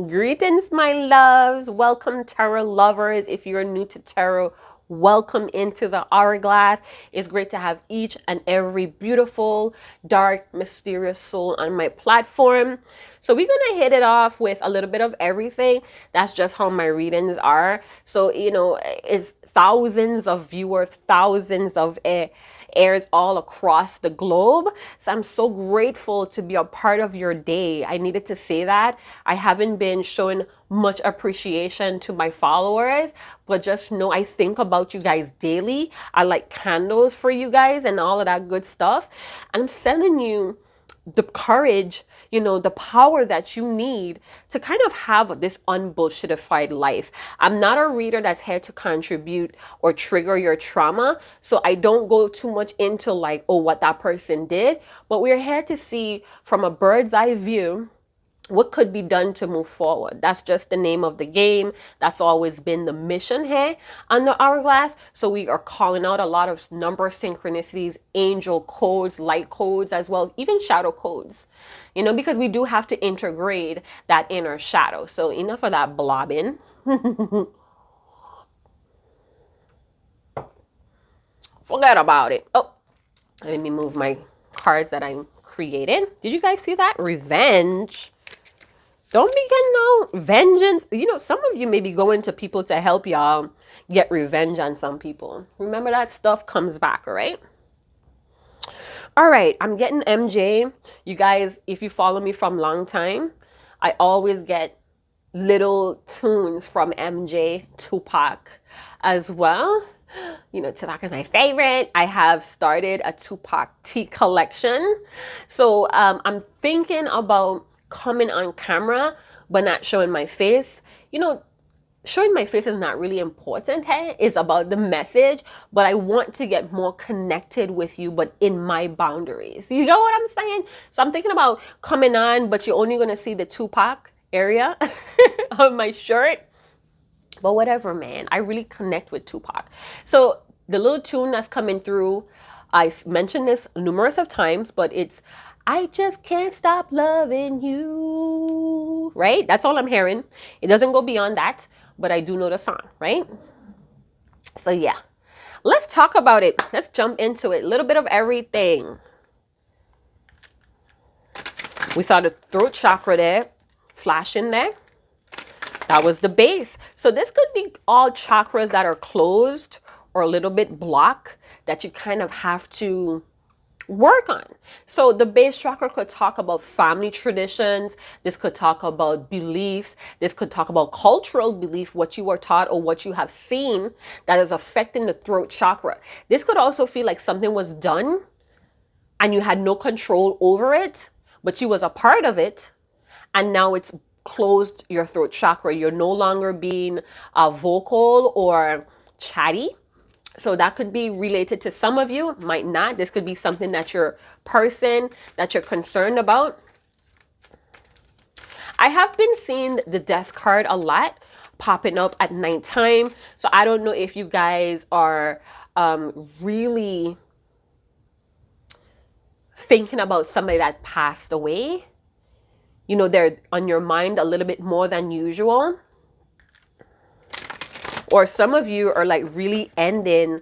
Greetings, my loves. Welcome, tarot lovers. If you're new to tarot, welcome into the hourglass. It's great to have each and every beautiful, dark, mysterious soul on my platform. So we're going to hit it off with a little bit of everything. That's just how my readings are. So, it's thousands of viewers, thousands of airs all across the globe. So I'm so grateful to be a part of your day. I needed to say that. I haven't been showing much appreciation to my followers, but just know I think about you guys daily. I light candles for you guys and all of that good stuff. And I'm sending you the courage, the power that you need to kind of have this unbullshitified life. I'm not a reader that's here to contribute or trigger your trauma. So I don't go too much into like, oh, what that person did. But we're here to see from a bird's eye view what could be done to move forward. That's just the name of the game. That's always been the mission here on the hourglass. So we are calling out a lot of number synchronicities, angel codes, light codes as well, even shadow codes, because we do have to integrate that inner shadow. So enough of that blobbing. Forget about it. Oh, let me move my cards that I created. Did you guys see that? Revenge. Don't be getting no vengeance. Some of you may be going to people to help y'all get revenge on some people. Remember that stuff comes back, all right? All right, I'm getting MJ. You guys, if you follow me from long time, I always get little tunes from MJ, Tupac as well. Tupac is my favorite. I have started a Tupac tea collection. So I'm thinking about coming on camera but not showing my face. Showing my face is not really important. Hey, it's about the message, but I want to get more connected with you, but in my boundaries. You know what I'm saying? So I'm thinking about coming on, but you're only going to see the Tupac area of my shirt. But whatever, man, I really connect with Tupac. So the little tune that's coming through, I mentioned this numerous of times, but it's I just can't stop loving you, right? That's all I'm hearing. It doesn't go beyond that, but I do know the song, right? So yeah, let's talk about it. Let's jump into it. A little bit of everything. We saw the throat chakra there, flashing there. That was the base. So this could be all chakras that are closed or a little bit blocked that you kind of have to work on. So the base chakra could talk about family traditions. This could talk about beliefs. This could talk about cultural belief, what you were taught or what you have seen that is affecting the throat chakra. This could also feel like something was done and you had no control over it, but you was a part of it. And now it's closed your throat chakra. You're no longer being vocal or chatty. So that could be related to some of you, might not. This could be something that your person that you're concerned about. I have been seeing the death card a lot popping up at nighttime. So I don't know if you guys are really thinking about somebody that passed away. They're on your mind a little bit more than usual. Or some of you are like really ending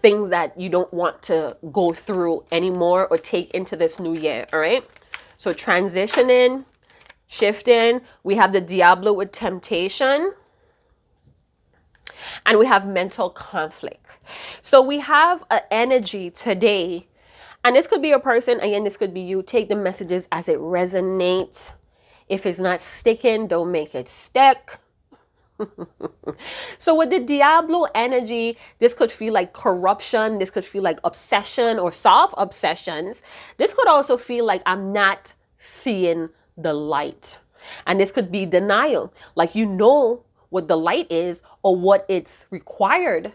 things that you don't want to go through anymore or take into this new year, all right? So transitioning, shifting. We have the Diablo with temptation. And we have mental conflict. So we have an energy today. And this could be a person, again, this could be you. Take the messages as it resonates. If it's not sticking, don't make it stick. So with the Diablo energy, this could feel like corruption. This could feel like obsession or soft obsessions. This could also feel like I'm not seeing the light. And this could be denial. Like what the light is or what it's required,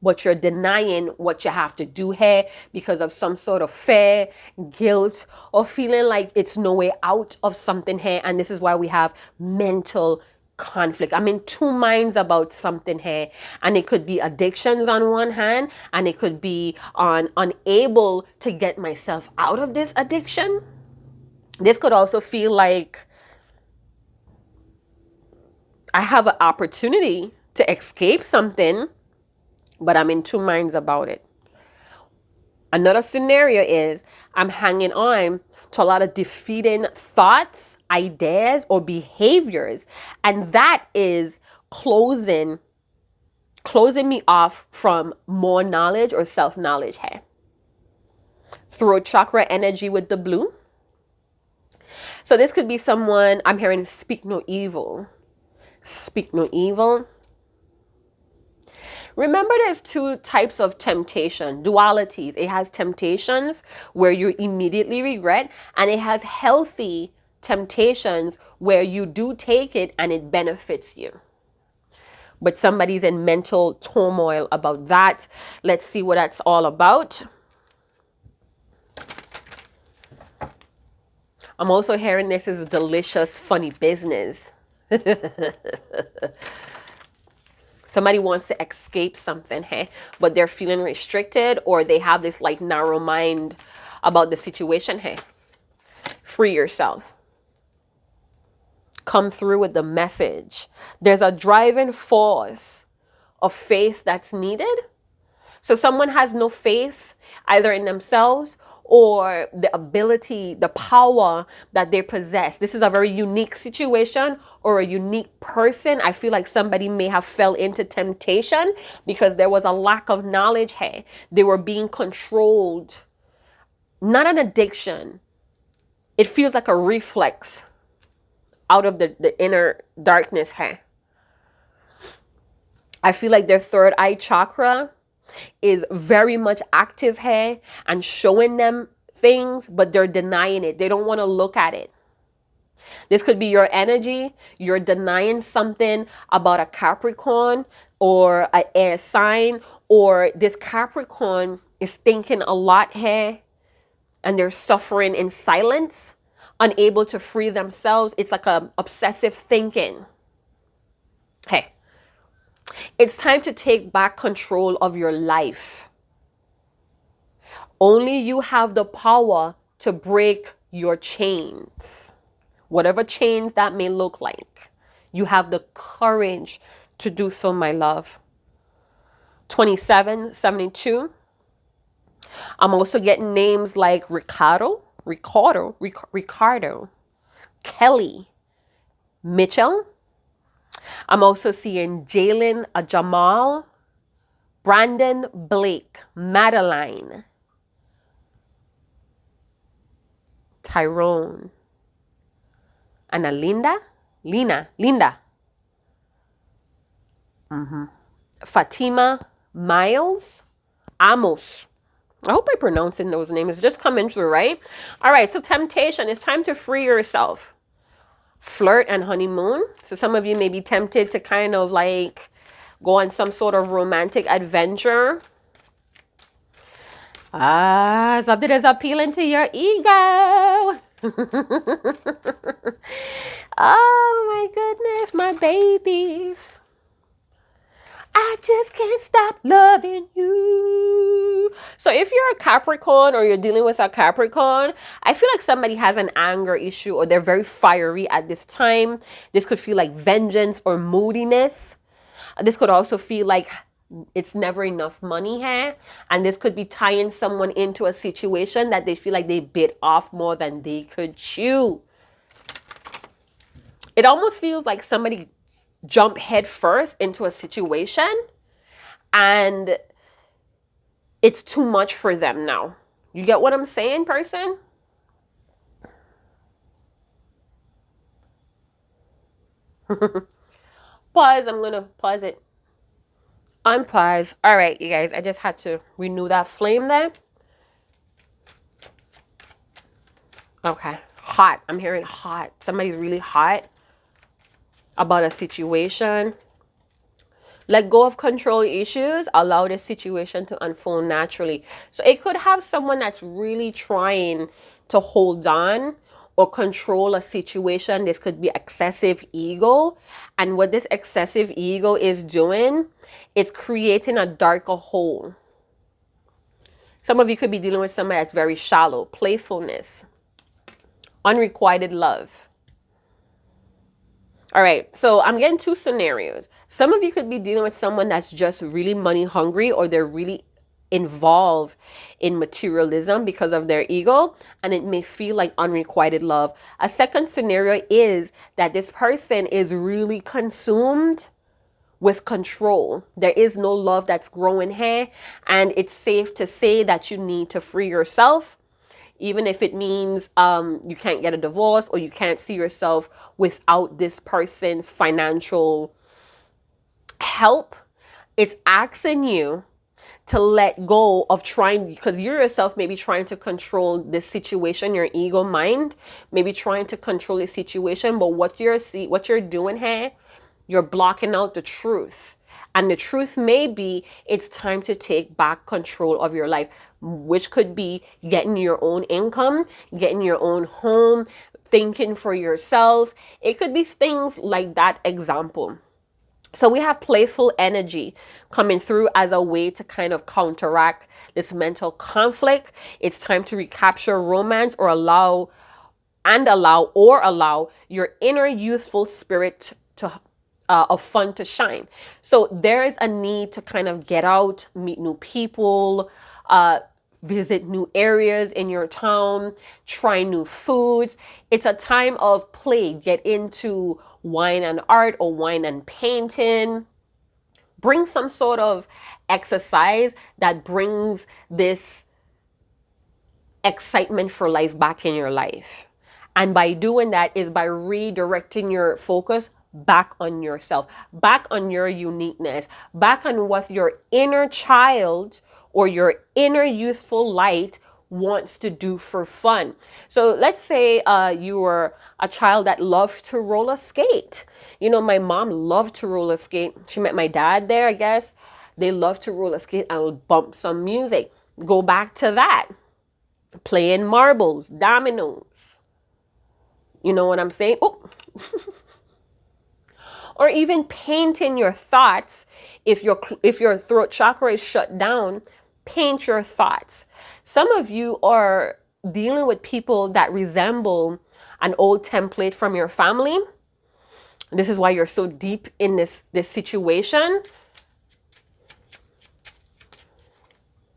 but you're denying what you have to do here because of some sort of fear, guilt, or feeling like it's no way out of something here. And this is why we have mental conflict. I'm in two minds about something here. And it could be addictions on one hand, and it could be on unable to get myself out of this addiction. This could also feel like I have an opportunity to escape something, but I'm in two minds about it. Another scenario is I'm hanging on to a lot of defeating thoughts, ideas, or behaviors. And that is closing me off from more knowledge or self-knowledge here. Throat chakra energy with the blue. So this could be someone, I'm hearing speak no evil. Speak no evil. Remember, there's two types of temptation, dualities. It has temptations where you immediately regret, and it has healthy temptations where you do take it and it benefits you. But somebody's in mental turmoil about that. Let's see what that's all about. I'm also hearing this is delicious, funny business. Somebody wants to escape something, hey, but they're feeling restricted, or they have this like narrow mind about the situation, hey. Free yourself. Come through with the message. There's a driving force of faith that's needed. So someone has no faith either in themselves or the ability, the power that they possess. This is a very unique situation or a unique person. I feel like somebody may have fell into temptation because there was a lack of knowledge here. They were being controlled. Not an addiction. It feels like a reflex out of the inner darkness here. I feel like their third eye chakra is very much active here and showing them things, but they're denying it. They don't want to look at it. This could be your energy. You're denying something about a Capricorn or an air sign, or this Capricorn is thinking a lot here and they're suffering in silence, unable to free themselves. It's like a obsessive thinking. Hey, it's time to take back control of your life. Only you have the power to break your chains. Whatever chains that may look like. You have the courage to do so, my love. 2772. I'm also getting names like Ricardo, Kelly, Mitchell. I'm also seeing Jalen, Jamal, Brandon, Blake, Madeline, Tyrone, and Linda. Fatima, Miles, Amos. I hope I'm pronouncing those names. It's just coming through, right? All right, so temptation. It's time to free yourself. Flirt and honeymoon. So some of you may be tempted to kind of like go on some sort of romantic adventure. Something is appealing to your ego. Oh my goodness, my babies. I just can't stop loving you. So if you're a Capricorn or you're dealing with a Capricorn, I feel like somebody has an anger issue or they're very fiery at this time. This could feel like vengeance or moodiness. This could also feel like it's never enough money here. And this could be tying someone into a situation that they feel like they bit off more than they could chew. It almost feels like somebody jump head first into a situation and it's too much for them now. You get what I'm saying, person? Pause. I'm gonna pause it. Unpause. All right, you guys, I just had to renew that flame there. Okay, hot. I'm hearing hot. Somebody's really hot about a situation. Let go of control issues. Allow the situation to unfold naturally. So it could have someone that's really trying to hold on or control a situation. This could be excessive ego. And what this excessive ego is doing is creating a darker hole. Some of you could be dealing with somebody that's very shallow. Playfulness. Unrequited love. All right, so I'm getting two scenarios. Some of you could be dealing with someone that's just really money hungry, or they're really involved in materialism because of their ego, and it may feel like unrequited love. A second scenario is that this person is really consumed with control. There is no love that's growing here, and it's safe to say that you need to free yourself, even if it means you can't get a divorce, or you can't see yourself without this person's financial help. It's asking you to let go of trying, because you yourself may be trying to control this situation, your ego mind may be trying to control the situation, but what you're doing here, you're blocking out the truth. And the truth may be it's time to take back control of your life, which could be getting your own income, getting your own home, thinking for yourself. It could be things like that example. So we have playful energy coming through as a way to kind of counteract this mental conflict. It's time to recapture romance, or allow your inner youthful spirit to of fun to shine. So there is a need to kind of get out, meet new people, visit new areas in your town, try new foods. It's a time of play. Get into wine and art, or wine and painting. Bring some sort of exercise that brings this excitement for life back in your life. And by doing that is by redirecting your focus back on yourself, back on your uniqueness, back on what your inner child or your inner youthful light wants to do for fun. So let's say you were a child that loved to roller skate. You know, my mom loved to roller skate. She met my dad there, I guess. They love to roller skate and bump some music. Go back to that. Playing marbles, dominoes. You know what I'm saying? Oh. Or even painting your thoughts. If your throat chakra is shut down, paint your thoughts. Some of you are dealing with people that resemble an old template from your family. This is why you're so deep in this situation.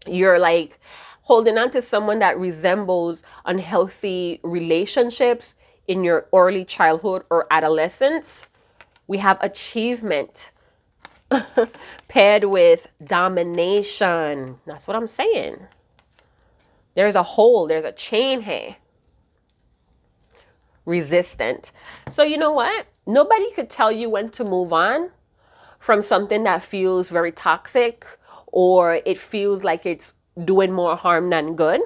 You're like holding on to someone that resembles unhealthy relationships in your early childhood or adolescence. We have achievement paired with domination. That's what I'm saying. There's a hole, there's a chain here. Resistant. So you know what? Nobody could tell you when to move on from something that feels very toxic, or it feels like it's doing more harm than good,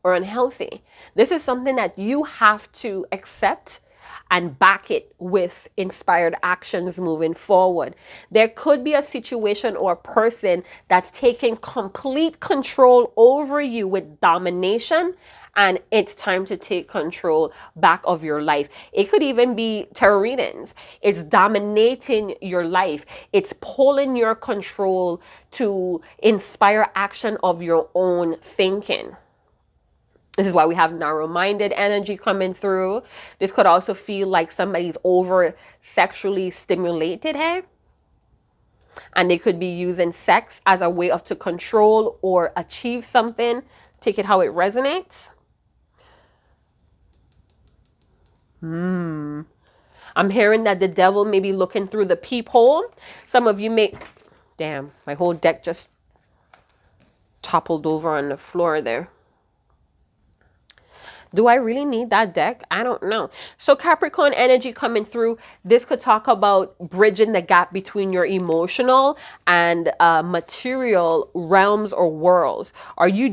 or unhealthy. This is something that you have to accept and back it with inspired actions moving forward. There could be a situation or a person that's taking complete control over you with domination, and it's time to take control back of your life. It could even be tarot readings. It's dominating your life. It's pulling your control to inspire action of your own thinking. This is why we have narrow-minded energy coming through. This could also feel like somebody's over sexually stimulated here. And they could be using sex as a way to control or achieve something. Take it how it resonates. I'm hearing that the devil may be looking through the peephole. Some of you may... Damn, my whole deck just toppled over on the floor there. Do I really need that deck? I don't know. So Capricorn energy coming through. This could talk about bridging the gap between your emotional and material realms or worlds. Are you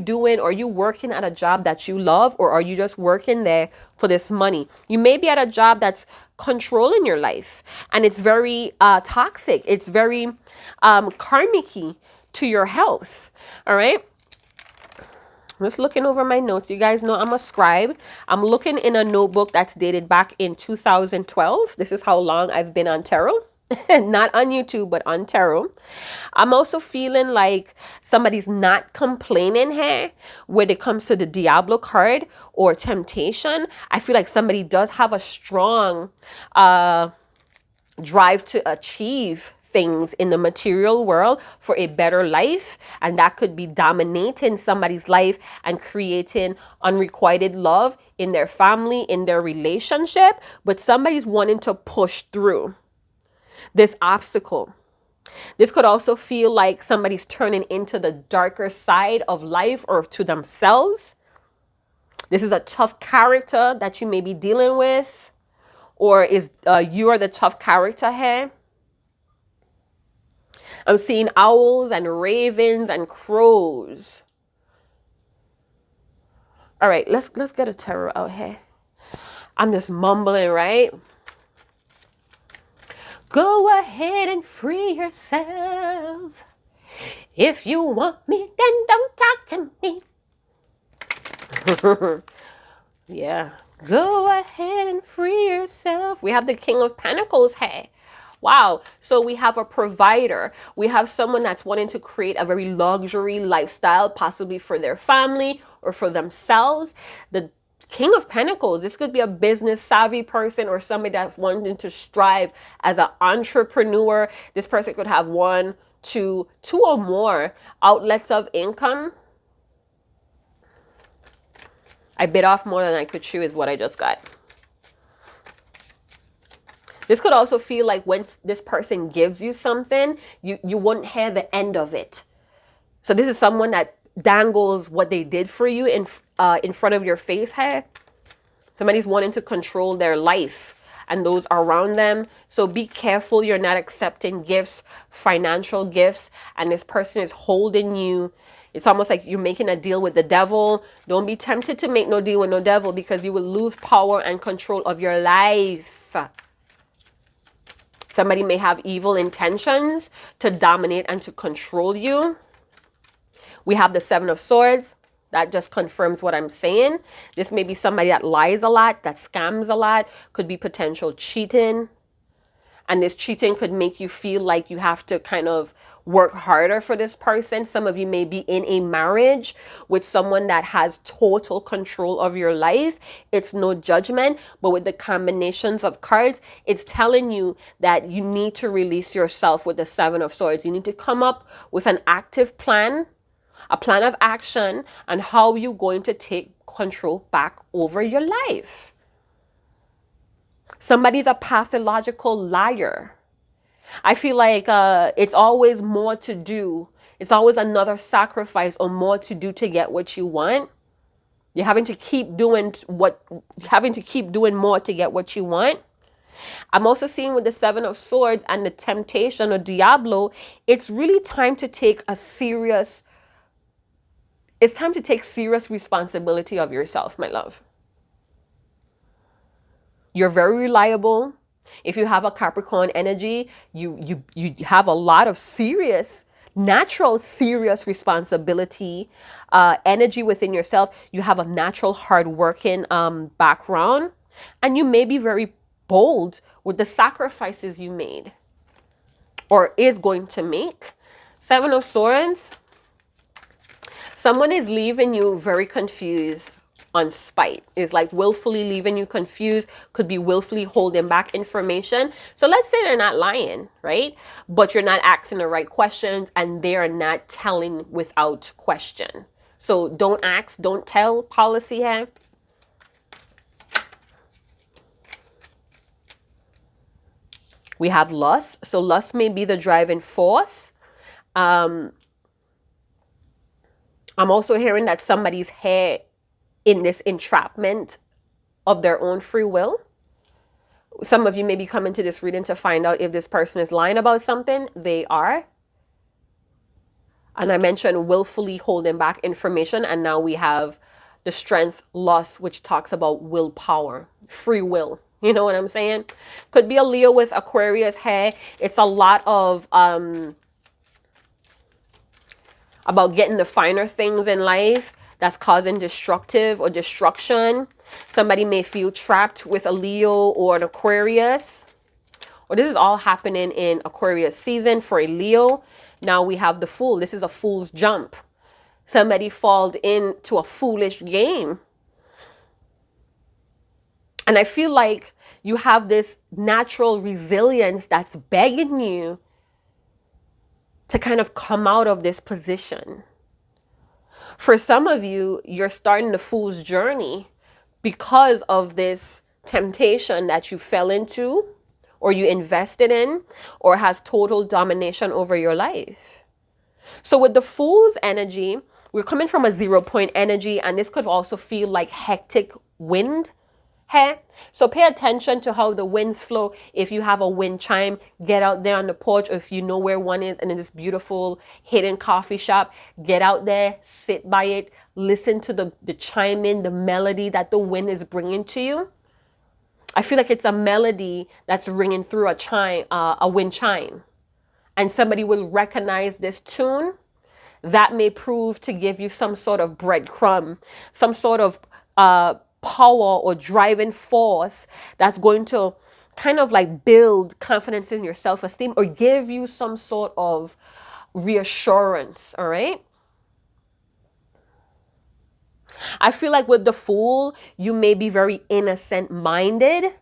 working at a job that you love, or are you just working there for this money? You may be at a job that's controlling your life, and it's very toxic. It's very karmic-y to your health. All right. I'm just looking over my notes. You guys know I'm a scribe. I'm looking in a notebook that's dated back in 2012. This is how long I've been on tarot. Not on YouTube, but on tarot. I'm also feeling like somebody's not complaining here when it comes to the Diablo card or temptation. I feel like somebody does have a strong drive to achieve things in the material world for a better life, and that could be dominating somebody's life and creating unrequited love in their family, in their relationship, but somebody's wanting to push through this obstacle. This could also feel like somebody's turning into the darker side of life or to themselves. This is a tough character that you may be dealing with, or is you are the tough character here. I'm seeing owls and ravens and crows. All right, let's get a tarot out here. I'm just mumbling, right? Go ahead and free yourself. If you want me, then don't talk to me. Yeah. Go ahead and free yourself. We have the King of Pentacles here. Wow. So we have a provider. We have someone that's wanting to create a very luxury lifestyle, possibly for their family or for themselves. The King of Pentacles, this could be a business savvy person or somebody that's wanting to strive as an entrepreneur. This person could have two or more outlets of income. I bit off more than I could chew is what I just got. This could also feel like when this person gives you something, you wouldn't hear the end of it. So this is someone that dangles what they did for you in front of your face here. Somebody's wanting to control their life and those around them. So be careful you're not accepting gifts, financial gifts, and this person is holding you. It's almost like you're making a deal with the devil. Don't be tempted to make no deal with no devil, because you will lose power and control of your life. Somebody may have evil intentions to dominate and to control you. We have the Seven of Swords. That just confirms what I'm saying. This may be somebody that lies a lot, that scams a lot, could be potential cheating. And this cheating could make you feel like you have to kind of work harder for this person. Some of you may be in a marriage with someone that has total control of your life. It's no judgment, but with the combinations of cards, it's telling you that you need to release yourself with the Seven of Swords. You need to come up with an active plan, a plan of action, and how you're going to take control back over your life. Somebody's a pathological liar. I feel like it's always more to do. It's always another sacrifice or more to do to get what you want. You're having to keep doing more to get what you want. I'm also seeing with the Seven of Swords and the temptation or Diablo, it's really time to take serious responsibility of yourself, my love. You're very reliable. If you have a Capricorn energy, you have a lot of serious responsibility, energy within yourself. You have a natural hardworking background, and you may be very bold with the sacrifices you made or is going to make. Seven of Swords. Someone is leaving you very confused on spite. Is like willfully leaving you confused, could be willfully holding back information. So let's say they're not lying, right? But you're not asking the right questions and they're not telling without question. So don't ask, don't tell policy here. We have lust. So lust may be the driving force. I'm also hearing that somebody's here in this entrapment of their own free will. Some of you may be coming to this reading to find out if this person is lying about something. They are. And I mentioned willfully holding back information. And now we have the strength, lust, which talks about willpower, free will. You know what I'm saying? Could be a Leo with Aquarius hair. It's a lot of about getting the finer things in life that's causing destructive or destruction. Somebody may feel trapped with a Leo or an Aquarius. Or this is all happening in Aquarius season for a Leo. Now we have the Fool. This is a fool's jump. Somebody falls into a foolish game. And I feel like you have this natural resilience that's begging you to kind of come out of this position. For some of you, you're starting the fool's journey because of this temptation that you fell into or you invested in or has total domination over your life. So with the fool's energy, we're coming from a 0 point energy, and this could also feel like hectic wind. Hey, so pay attention to how the winds flow. If you have a wind chime, get out there on the porch. Or if you know where one is and in this beautiful hidden coffee shop, get out there, sit by it, listen to the chiming, the melody that the wind is bringing to you. I feel like it's a melody that's ringing through a wind chime. And somebody will recognize this tune. That may prove to give you some sort of breadcrumb, some sort of power or driving force that's going to kind of like build confidence in your self-esteem or give you some sort of reassurance. All right. I feel like with the Fool, you may be very innocent minded.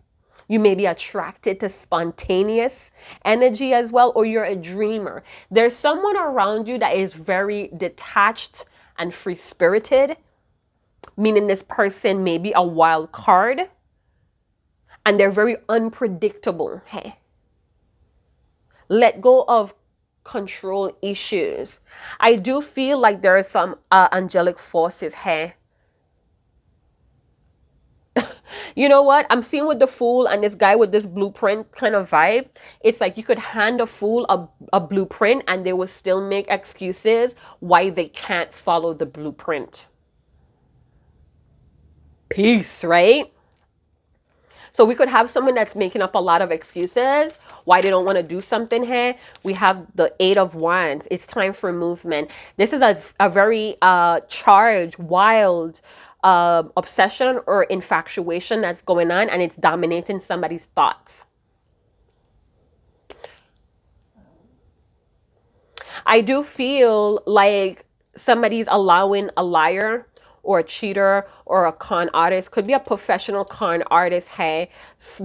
You may be attracted to spontaneous energy as well, or you're a dreamer. There's someone around you that is very detached and free spirited, meaning this person may be a wild card and they're very unpredictable. Hey, let go of control issues. I do feel like there are some angelic forces here. You know what? I'm seeing with the Fool and this guy with this blueprint kind of vibe. It's like you could hand a fool a blueprint and they will still make excuses why they can't follow the blueprint. Peace, right? So we could have someone that's making up a lot of excuses why they don't want to do something here. We have the 8 of Wands. It's time for movement. This is a very charged, wild obsession or infatuation that's going on, and it's dominating somebody's thoughts. I do feel like somebody's allowing a liar or a cheater or a con artist, could be a professional con artist, hey,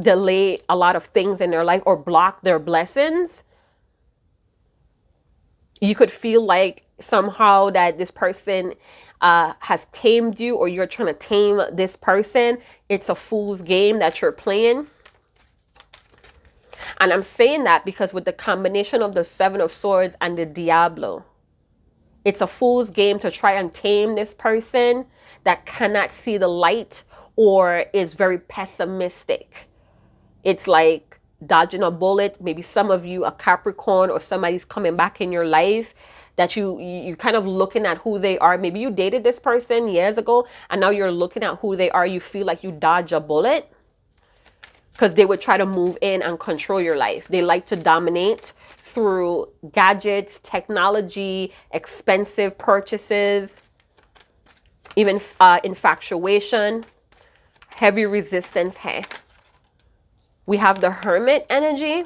delay a lot of things in their life or block their blessings. You could feel like somehow that this person has tamed you, or you're trying to tame this person. It's a fool's game that you're playing. And I'm saying that because with the combination of the 7 of Swords and the Diablo, it's a fool's game to try and tame this person that cannot see the light or is very pessimistic. It's like dodging a bullet. Maybe some of you, a Capricorn, or somebody's coming back in your life that you're kind of looking at who they are. Maybe you dated this person years ago and now you're looking at who they are. You feel like you dodge a bullet because they would try to move in and control your life. They like to dominate through gadgets, technology, expensive purchases, even infatuation, heavy resistance. Hey, we have the Hermit energy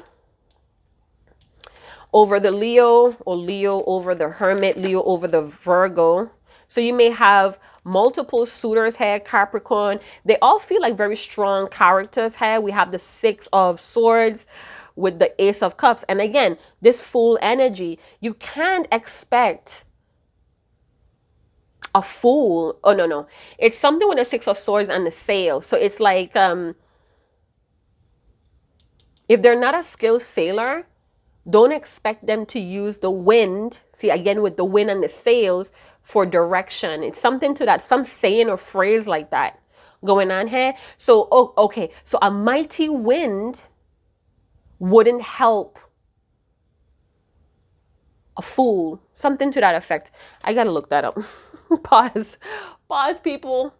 over the Leo, or Leo over the Hermit, Leo over the Virgo. So you may have multiple suitors here, Capricorn. They all feel like very strong characters here. We have the 6 of Swords with the Ace of Cups. And again, this Fool energy, you can't expect a fool. Oh, no. It's something with the 6 of Swords and the sail. So it's like, if they're not a skilled sailor, don't expect them to use the wind. See, again, with the wind and the sails for direction. It's something to that, some saying or phrase like that going on here. So, okay. So a mighty wind wouldn't help a fool. Something to that effect. I gotta look that up. Pause, people.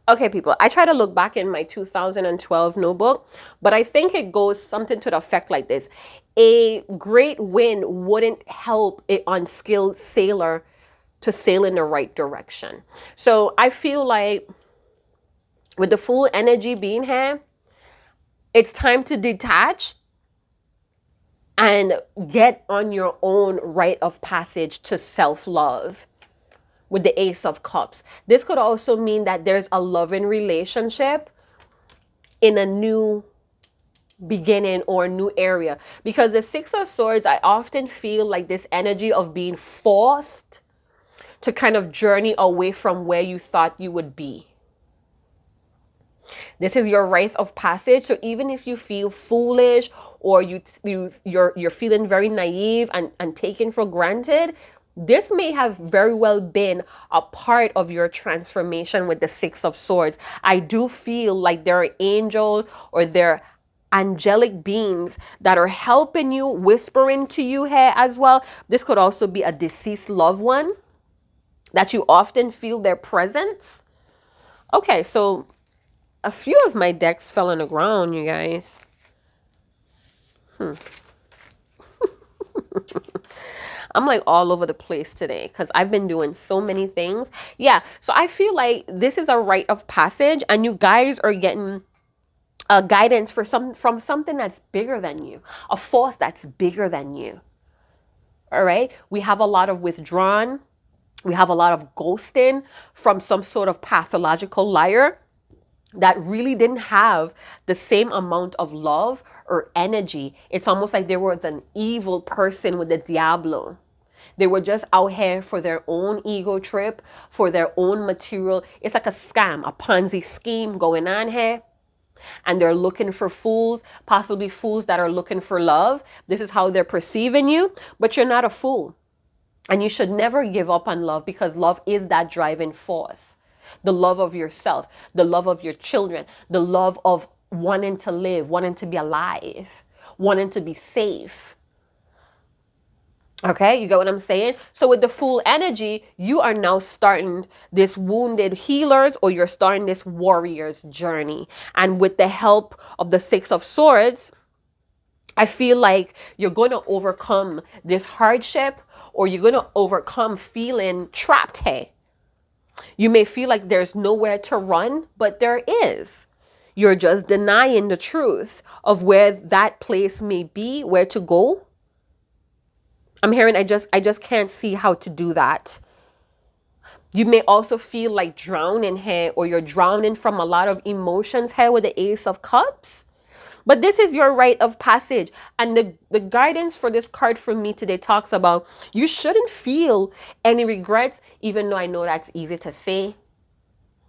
Okay, people, I try to look back in my 2012 notebook, but I think it goes something to the effect like this. A great wind wouldn't help an unskilled sailor to sail in the right direction. So I feel like with the Fool energy being here, it's time to detach and get on your own rite of passage to self-love. With the Ace of Cups, this could also mean that there's a loving relationship in a new beginning or new area. Because the Six of Swords, I often feel like this energy of being forced to kind of journey away from where you thought you would be. This is your rite of passage. So even if you feel foolish or you're feeling very naive and taken for granted, this may have very well been a part of your transformation with the Six of Swords. I do feel like there are angels or there are angelic beings that are helping you, whispering to you here as well. This could also be a deceased loved one that you often feel their presence. Okay, so a few of my decks fell on the ground, you guys. I'm like all over the place today because I've been doing so many things. Yeah, so I feel like this is a rite of passage and you guys are getting guidance from something that's bigger than you, a force that's bigger than you. All right, we have a lot of withdrawn. We have a lot of ghosting from some sort of pathological liar that really didn't have the same amount of love or energy. It's almost like they were an evil person with the Diablo. They were just out here for their own ego trip, for their own material. It's like a scam, a Ponzi scheme going on here. And they're looking for fools, possibly fools that are looking for love. This is how they're perceiving you, but you're not a fool. And you should never give up on love because love is that driving force. The love of yourself, the love of your children, the love of wanting to live, wanting to be alive, wanting to be safe. Okay, you get what I'm saying? So with the Fool energy, you are now starting this wounded healers or you're starting this warrior's journey. And with the help of the Six of Swords, I feel like you're going to overcome this hardship or you're going to overcome feeling trapped here. You may feel like there's nowhere to run, but there is. You're just denying the truth of where that place may be, where to go. I'm hearing I just can't see how to do that. You may also feel like drowning here or you're drowning from a lot of emotions here with the Ace of Cups. But this is your rite of passage. And the guidance for this card from me today talks about you shouldn't feel any regrets, even though I know that's easy to say,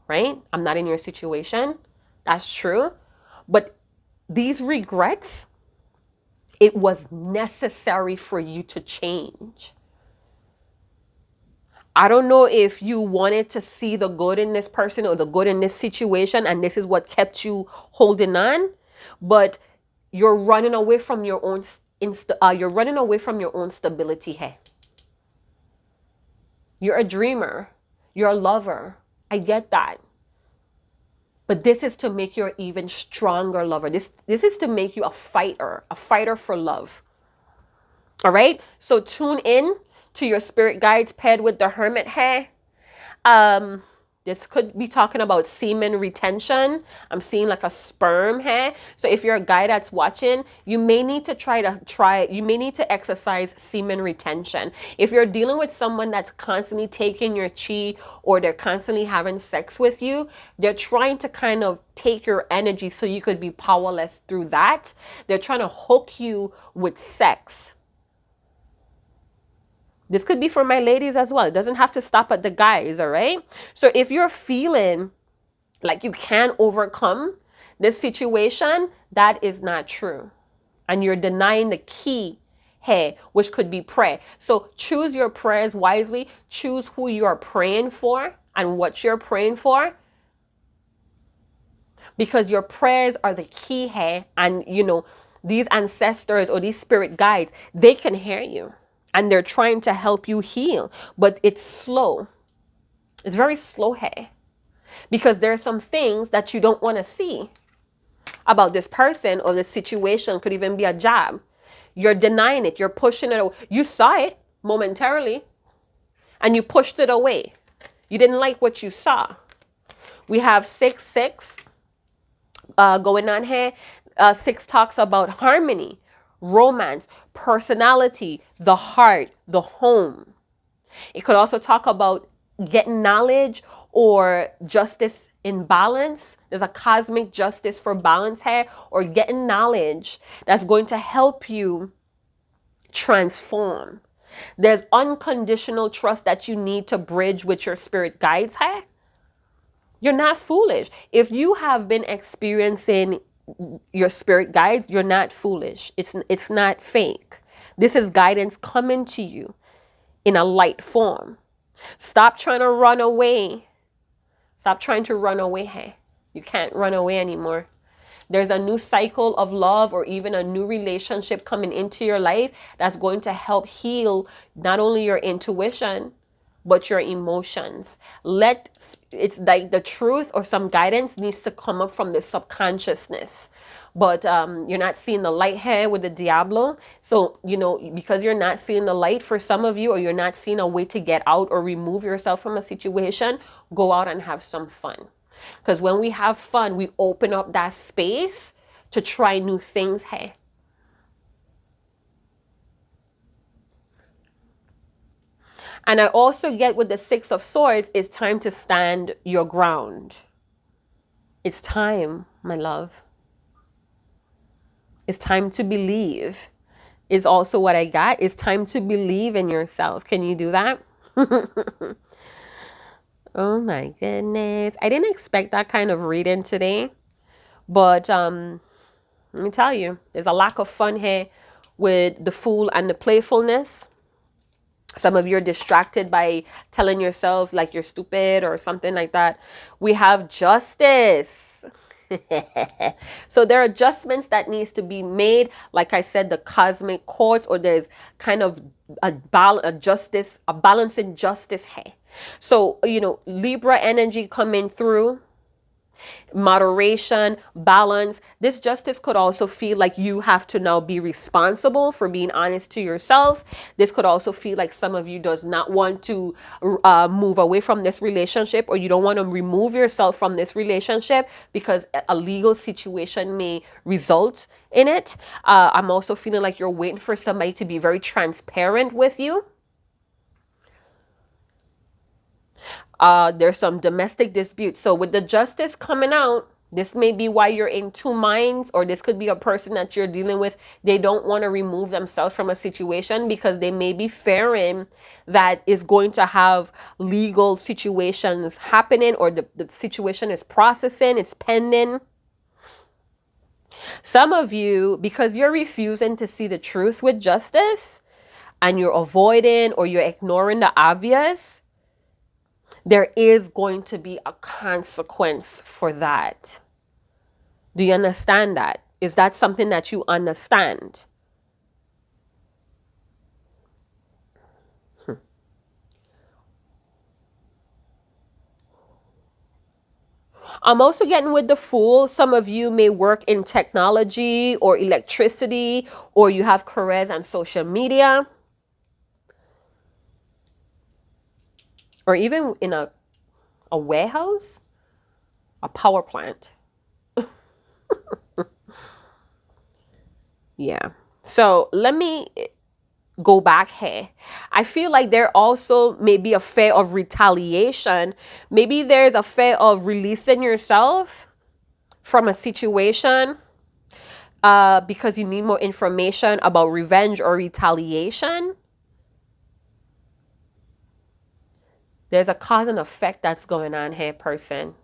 right? I'm not in your situation. That's true. But these regrets, it was necessary for you to change. I don't know if you wanted to see the good in this person or the good in this situation, and this is what kept you holding on. But you're running away from your own stability here. You're a dreamer. You're a lover. I get that. But this is to make you an even stronger lover. This is to make you a fighter for love. All right? So tune in to your spirit guides paired with the Hermit here. This could be talking about semen retention. I'm seeing like a sperm here. So if you're a guy that's watching, you may need to exercise semen retention. If you're dealing with someone that's constantly taking your chi or they're constantly having sex with you, they're trying to kind of take your energy so you could be powerless through that. They're trying to hook you with sex. This could be for my ladies as well. It doesn't have to stop at the guys, all right? So if you're feeling like you can't overcome this situation, that is not true. And you're denying the key here, which could be prayer. So choose your prayers wisely. Choose who you are praying for and what you're praying for. Because your prayers are the key here. And, you know, these ancestors or these spirit guides, they can hear you. And they're trying to help you heal. But it's slow. It's very slow here. Because there are some things that you don't want to see about this person or this situation. Could even be a job. You're denying it. You're pushing it away. You saw it momentarily. And you pushed it away. You didn't like what you saw. We have 6-6 going on here. 6 talks about harmony, romance, personality, the heart, the home. It could also talk about getting knowledge or justice in balance. There's a cosmic justice for balance here, or getting knowledge that's going to help you transform. There's unconditional trust that you need to bridge with your spirit guides here. You're not foolish. If you have been experiencing your spirit guides, you're not foolish. It's not fake. This is guidance coming to you in a light form. Stop trying to run away. Stop trying to run away. Hey, you can't run away anymore. There's a new cycle of love or even a new relationship coming into your life that's going to help heal not only your intuition, but your emotions. It's like the truth or some guidance needs to come up from the subconsciousness. But you're not seeing the light here with the Diablo. So, because you're not seeing the light for some of you, or you're not seeing a way to get out or remove yourself from a situation, go out and have some fun. Because when we have fun, we open up that space to try new things here. And I also get with the Six of Swords, it's time to stand your ground. It's time, my love. It's time to believe is also what I got. It's time to believe in yourself. Can you do that? Oh my goodness. I didn't expect that kind of reading today. But let me tell you, there's a lack of fun here with the Fool and the playfulness. Some of you are distracted by telling yourself like you're stupid or something like that. We have Justice. So there are adjustments that needs to be made. Like I said, the cosmic courts, or there's kind of a balance in justice here. So, Libra energy coming through. Moderation, balance. This justice could also feel like you have to now be responsible for being honest to yourself. This could also feel like some of you does not want to move away from this relationship, or you don't want to remove yourself from this relationship because a legal situation may result in it. I'm also feeling like you're waiting for somebody to be very transparent with you. There's some domestic disputes. So with the Justice coming out, this may be why you're in two minds, or this could be a person that you're dealing with. They don't want to remove themselves from a situation because they may be fearing that is going to have legal situations happening, or the situation is processing, it's pending. Some of you, because you're refusing to see the truth with Justice, and you're avoiding or you're ignoring the obvious, there is going to be a consequence for that. Do you understand that? Is that something that you understand? I'm also getting with the Fool. Some of you may work in technology or electricity, or you have careers on social media, or even in a warehouse, a power plant. Yeah. So let me go back here. I feel like there also may be a fear of retaliation. Maybe there's a fear of releasing yourself from a situation because you need more information about revenge or retaliation. There's a cause and effect that's going on here, person.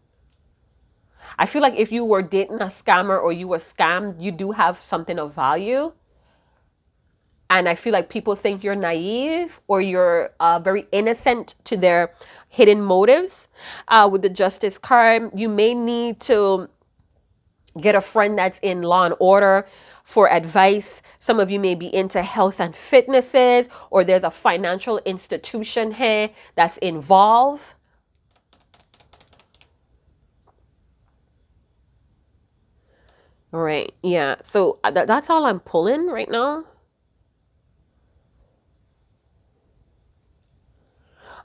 I feel like if you were dating a scammer or you were scammed, you do have something of value. And I feel like people think you're naive or you're very innocent to their hidden motives. With the Justice card, you may need to get a friend that's in law and order for advice. Some of you may be into health and fitnesses, or there's a financial institution here that's involved. All right. Yeah. So that's all I'm pulling right now.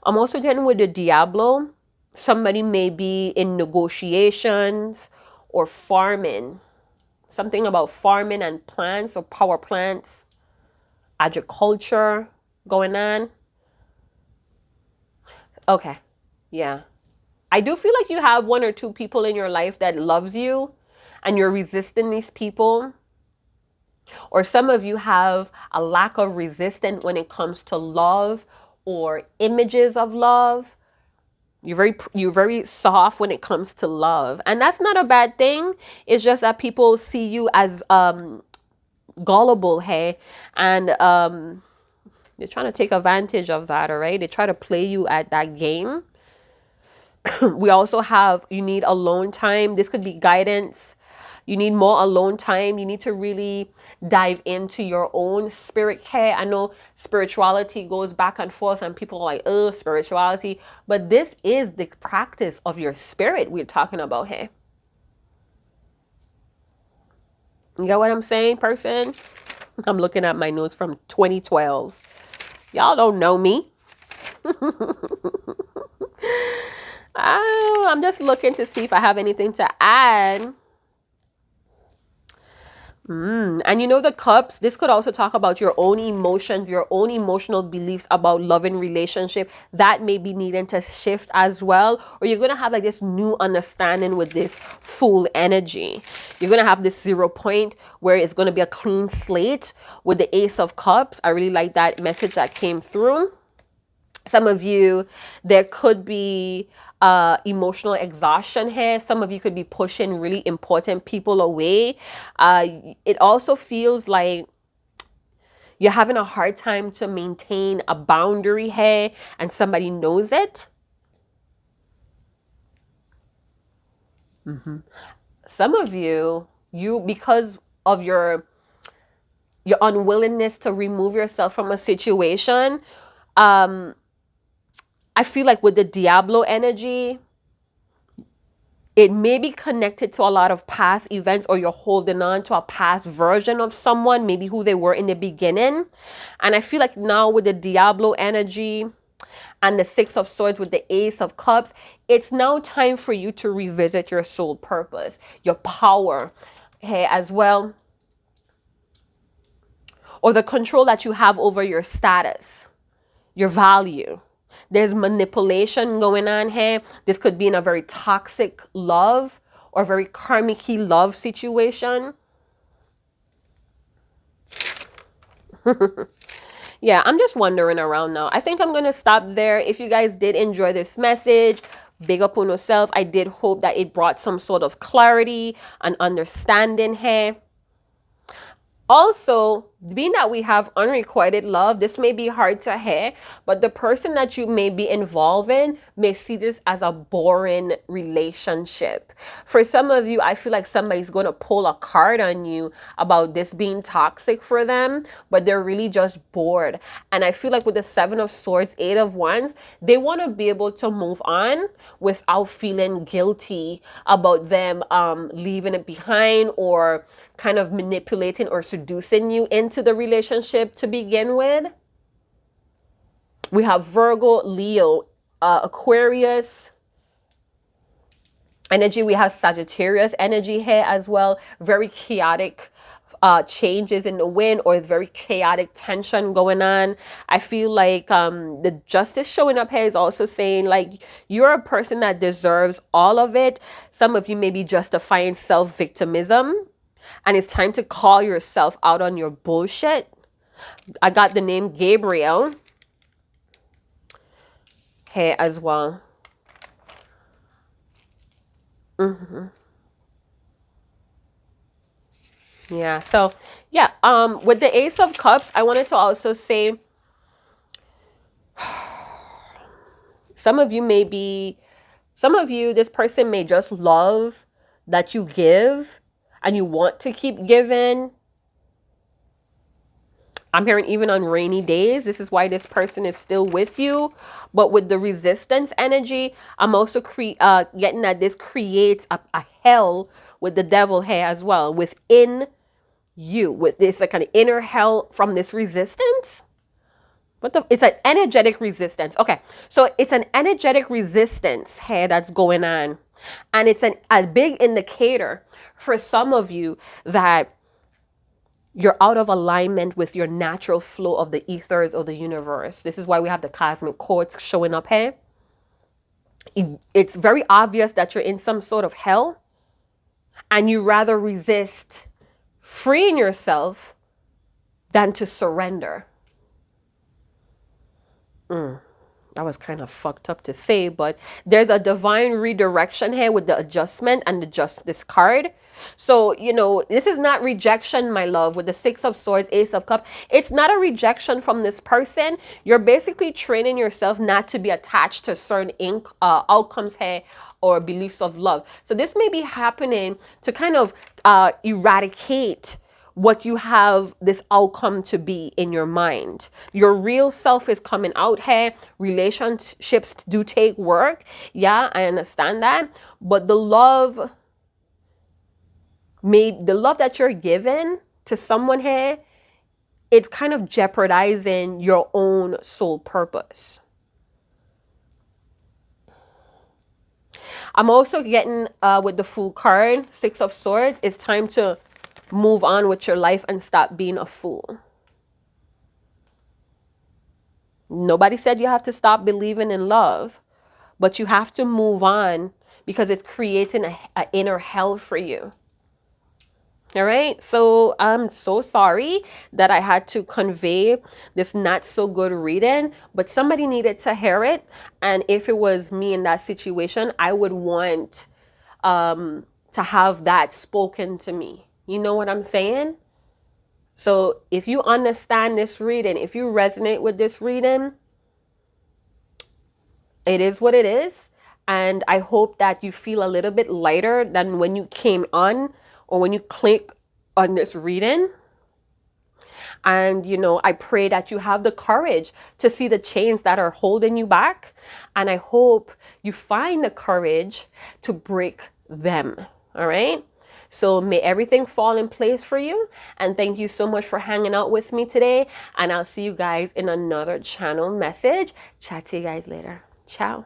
I'm also getting with the Diablo. Somebody may be in negotiations or farming. Something about farming and plants or power plants, agriculture going on. Okay. Yeah. I do feel like you have one or two people in your life that loves you and you're resisting these people. Or some of you have a lack of resistance when it comes to love or images of love. You're very soft when it comes to love. And that's not a bad thing. It's just that people see you as gullible, hey, and they're trying to take advantage of that, all right? They try to play you at that game. We also have, you need alone time. This could be guidance. You need more alone time. You need to really dive into your own spirit care. I know spirituality goes back and forth and people are like, oh, spirituality. But this is the practice of your spirit we're talking about here. You get what I'm saying, person? I'm looking at my notes from 2012. Y'all don't know me. I'm just looking to see if I have anything to add. And you know, the cups, this could also talk about your own emotions, your own emotional beliefs about love and relationship that may be needing to shift as well. Or you're going to have like this new understanding with this Fool energy. You're going to have this 0 point where it's going to be a clean slate with the Ace of Cups. I really like that message that came through. Some of you, there could be emotional exhaustion here. Some of you could be pushing really important people away. It also feels like you're having a hard time to maintain a boundary here and somebody knows it. Some of you, because of your unwillingness to remove yourself from a situation, I feel like with the Diablo energy, it may be connected to a lot of past events, or you're holding on to a past version of someone, maybe who they were in the beginning. And I feel like now with the Diablo energy and the 6 of Swords with the Ace of Cups, it's now time for you to revisit your soul purpose, your power, hey, as well. Or the control that you have over your status, your value. There's manipulation going on here. This could be in a very toxic love or very karmic-y love situation. Yeah, I'm just wandering around now. I think I'm going to stop there. If you guys did enjoy this message, big up on yourself. I did hope that it brought some sort of clarity and understanding here. Also, being that we have unrequited love, this may be hard to hear, but the person that you may be involved in may see this as a boring relationship. For some of you, I feel like somebody's going to pull a card on you about this being toxic for them, but they're really just bored. And I feel like with the 7 of Swords, 8 of Wands, they want to be able to move on without feeling guilty about them leaving it behind or kind of manipulating or seducing you into the relationship to begin with. We have Virgo, Leo, Aquarius energy. We have Sagittarius energy here as well. Very chaotic changes in the wind, or very chaotic tension going on. I feel like the Justice showing up here is also saying like you're a person that deserves all of it. Some of you may be justifying self-victimism, and it's time to call yourself out on your bullshit. I got the name Gabriel here as well. Yeah, so yeah, with the Ace of Cups, I wanted to also say some of you, this person may just love that you give and you want to keep giving. I'm hearing even on rainy days, this is why this person is still with you. But with the resistance energy, I'm also getting that this creates a hell with the devil here as well within you, with this like an inner hell from this resistance. It's an energetic resistance. Okay, so it's an energetic resistance here that's going on. And it's a big indicator for some of you that you're out of alignment with your natural flow of the ethers of the universe. This is why we have the cosmic quartz showing up here. It's very obvious that you're in some sort of hell, and you rather resist freeing yourself than to surrender. That was kind of fucked up to say, but there's a divine redirection here with the adjustment and the justice card. So, this is not rejection, my love, with the Six of Swords, Ace of Cups. It's not a rejection from this person. You're basically training yourself not to be attached to certain outcomes here or beliefs of love. So this may be happening to kind of eradicate what you have this outcome to be in your mind. Your real self is coming out here. Relationships do take work. Yeah, I understand that. But the love that you're given to someone here, it's kind of jeopardizing your own soul purpose. I'm also getting with the Fool card, Six of Swords, it's time to move on with your life and stop being a fool. Nobody said you have to stop believing in love, but you have to move on because it's creating an inner hell for you. All right. So I'm so sorry that I had to convey this not so good reading, but somebody needed to hear it. And if it was me in that situation, I would want to have that spoken to me. You know what I'm saying? So if you understand this reading, if you resonate with this reading, it is what it is. And I hope that you feel a little bit lighter than when you came on or when you click on this reading. And, I pray that you have the courage to see the chains that are holding you back. And I hope you find the courage to break them. All right. So may everything fall in place for you. And thank you so much for hanging out with me today. And I'll see you guys in another channel message. Chat to you guys later. Ciao.